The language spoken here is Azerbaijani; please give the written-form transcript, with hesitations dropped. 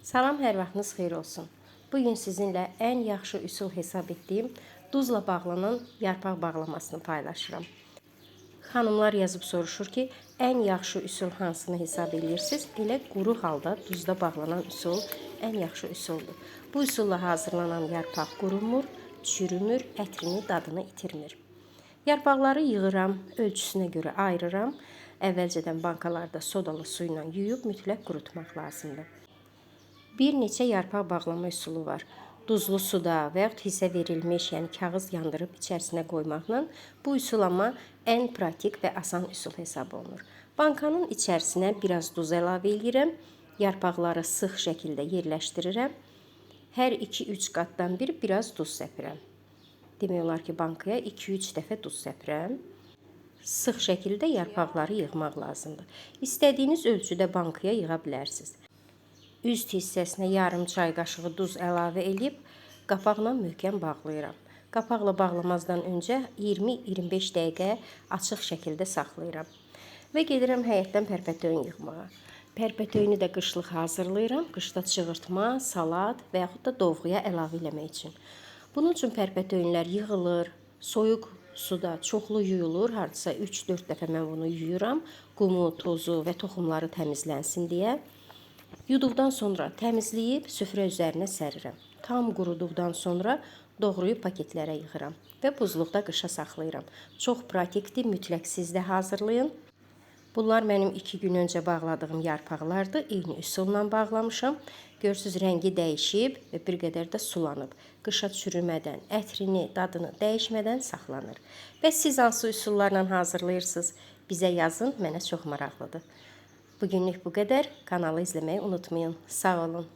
Salam, hər vaxtınız xeyir olsun. Bugün sizinlə ən yaxşı üsul hesab etdiyim duzla bağlanan yarpaq bağlamasını paylaşıram. Xanımlar yazıb soruşur ki, ən yaxşı üsul hansını hesab edirsiniz? Elə quru halda duzda bağlanan üsul ən yaxşı üsuldur. Bu üsulla hazırlanan yarpaq qurumur, çürümür, ətrini, dadını itirmir. Yarpaqları yığıram, ölçüsünə görə ayırıram. Əvvəlcədən bankalarda sodalı su ilə yuyub mütləq qurutmaq lazımdır. Bir neçə yarpaq bağlama üsulu var. Duzlu suda və yaxud hissə verilmiş, yəni kağız yandırıb içərisinə qoymaqla bu üsul amma ən pratik və asan üsul hesab olunur. Bankanın içərisinə biraz duz əlavə edirəm. Yarpaqları sıx şəkildə yerləşdirirəm. Hər 2-3 qatdan biraz duz səpirəm. Demək olar ki, bankaya 2-3 dəfə duz səpirəm. Sıx şəkildə yarpaqları yığmaq lazımdır. İstədiyiniz ölçüdə bankaya yığa bilərsiniz. Üst hissəsinə yarım çay qaşığı duz əlavə edib qapaqla möhkəm bağlayıram. Qapaqla bağlamazdan öncə 20-25 dəqiqə açıq şəkildə saxlayıram. Və gedirəm həyətdən pərpətöyün yığmağa. Pərpətöyünü də qışlıq hazırlayıram. Qışda çığırtma, salat və yaxud da dovğuya əlavə eləmək üçün. Bunun üçün pərpətöyünlər yığılır, soyuq suda çoxlu yuyulur. Hardasa 3-4 dəfə mən bunu yuyuram. Qumu, tozu və toxumları təmizlənsin deyə. Yuduqdan sonra təmizləyib süfrə üzərinə sərirəm. Tam quruduqdan sonra doğrayıb paketlərə yığıram və buzluqda qışa saxlayıram. Çox pratikdir, mütləq siz də hazırlayın. Bunlar mənim 2 gün öncə bağladığım yarpaqlardır. Eyni üsulla bağlamışam. Görürsünüz, rəngi dəyişib və bir qədər də sulanıb. Qışa çürümədən, ətrini, dadını dəyişmədən saxlanır. Və siz hansı üsullarla hazırlayırsınız? Bizə yazın, mənə çox maraqlıdır. Bugünlük bu qədər. Kanalı izləməyi unutmayın. Sağ olun.